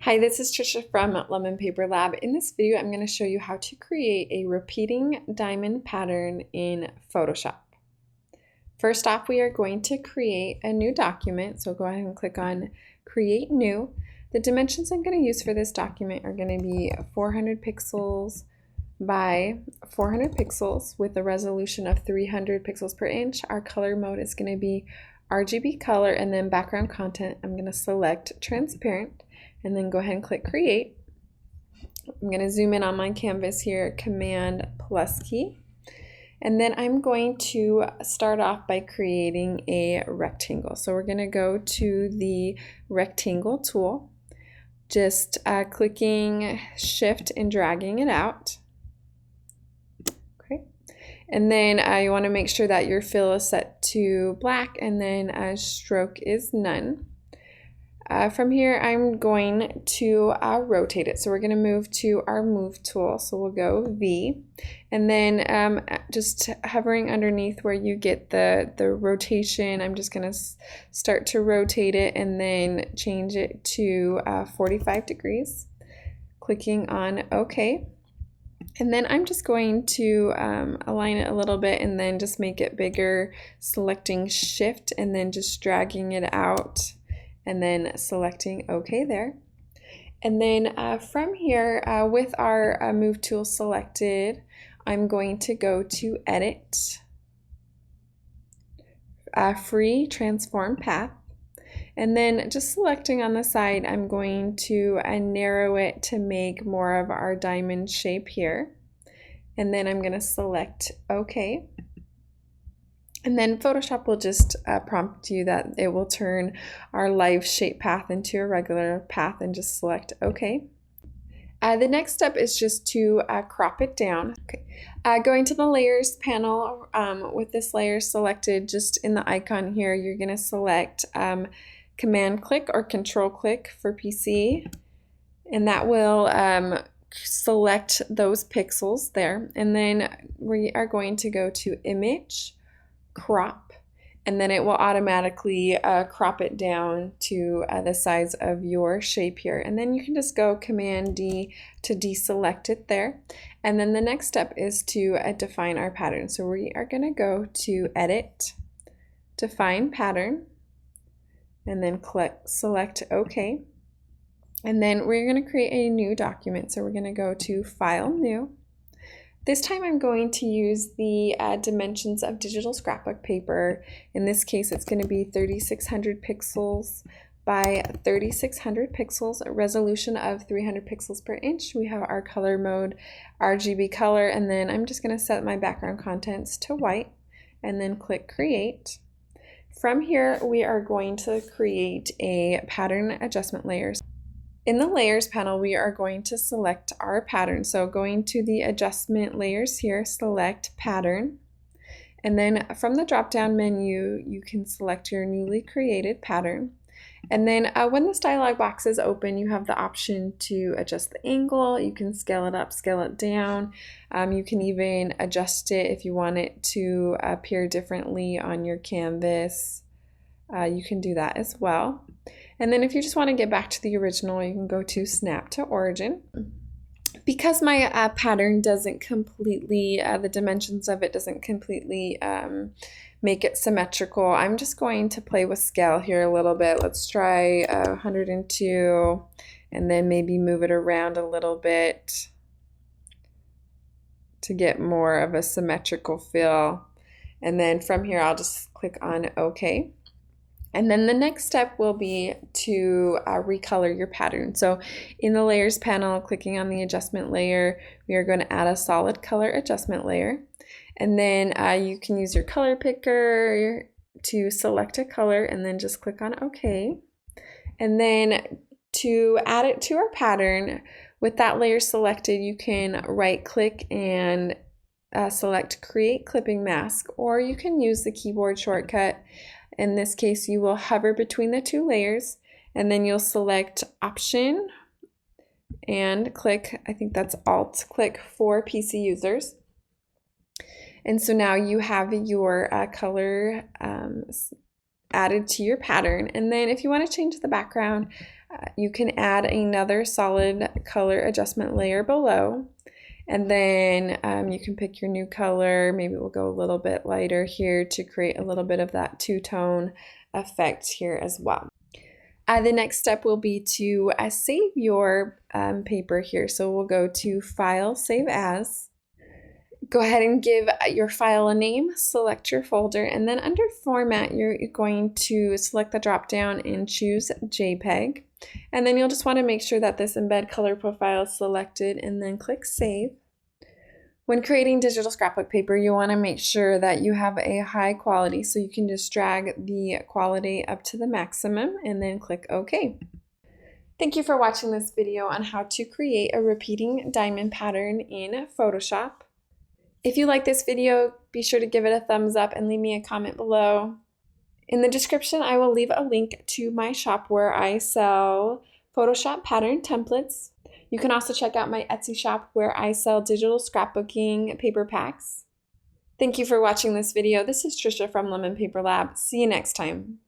Hi, this is Trisha from Lemon Paper Lab. In this video, I'm going to show you how to create a repeating diamond pattern in Photoshop. First off, we are going to create a new document. So go ahead and click on Create New. The dimensions I'm going to use for this document are going to be 400 pixels by 400 pixels with a resolution of 300 pixels per inch. Our color mode is going to be RGB color, and then background content, I'm going to select transparent. And then go ahead and click Create. I'm going to zoom in on my canvas here, Command plus key. And then I'm going to start off by creating a rectangle. So we're going to go to the rectangle tool, just clicking Shift and dragging it out. Okay. And then you want to make sure that your fill is set to black, and then stroke is none. From here, I'm going to rotate it. So we're going to move to our Move tool. So we'll go V, and then just hovering underneath where you get the rotation, I'm just going to start to rotate it and then change it to 45 degrees, clicking on OK. And then I'm just going to align it a little bit and then just make it bigger, selecting Shift and then just dragging it out, and then selecting OK there. And then from here, with our Move tool selected, I'm going to go to Edit, Free Transform Path. And then just selecting on the side, I'm going to narrow it to make more of our diamond shape here. And then I'm going to select OK. And then Photoshop will just prompt you that it will turn our live shape path into a regular path, and just select OK. The next step is just to crop it down. Okay. Going to the layers panel, with this layer selected, just in the icon here, you're going to select Command click or Control click for PC, and that will select those pixels there. And then we are going to go to Image, Crop, and then it will automatically crop it down to the size of your shape here. And then you can just go Command D to deselect it there. And then the next step is to define our pattern. So we are going to go to Edit, Define Pattern, and then select OK. And then we're going to create a new document. So we're going to go to File, New. This time I'm going to use the dimensions of digital scrapbook paper. In this case, it's going to be 3600 pixels by 3600 pixels, a resolution of 300 pixels per inch. We have our color mode, RGB color, and then I'm just going to set my background contents to white and then click Create. From here, we are going to create a pattern adjustment layer. In the Layers panel, we are going to select our pattern. So going to the Adjustment Layers here, select Pattern. And then from the drop-down menu, you can select your newly created pattern. And then when this dialog box is open, you have the option to adjust the angle. You can scale it up, scale it down. You can even adjust it if you want it to appear differently on your canvas. You can do that as well. And then if you just want to get back to the original, you can go to Snap to Origin. Because my pattern doesn't completely, the dimensions of it doesn't completely make it symmetrical, I'm just going to play with scale here a little bit. Let's try 102, and then maybe move it around a little bit to get more of a symmetrical feel. And then from here, I'll just click on OK. And then the next step will be to recolor your pattern. So in the Layers panel, clicking on the adjustment layer, we are going to add a solid color adjustment layer. And then you can use your color picker to select a color and then just click on OK. And then to add it to our pattern, with that layer selected, you can right click and select Create Clipping Mask, or you can use the keyboard shortcut. In this case, you will hover between the two layers, and then you'll select Option and click, I think that's Alt, click for PC users. And so now you have your color added to your pattern. And then if you want to change the background, You can add another solid color adjustment layer below. And then you can pick your new color. Maybe we'll go a little bit lighter here to create a little bit of that two-tone effect here as well. The next step will be to save your paper here. So we'll go to File, Save As. Go ahead and give your file a name, select your folder, and then under Format, you're going to select the drop down and choose JPEG. And then you'll just want to make sure that this embed color profile is selected and then click Save. When creating digital scrapbook paper, you want to make sure that you have a high quality, so you can just drag the quality up to the maximum and then click OK. Thank you for watching this video on how to create a repeating diamond pattern in Photoshop. If you like this video, be sure to give it a thumbs up and leave me a comment below. In the description, I will leave a link to my shop where I sell Photoshop pattern templates. You can also check out my Etsy shop where I sell digital scrapbooking paper packs. Thank you for watching this video. This is Trisha from Lemon Paper Lab. See you next time.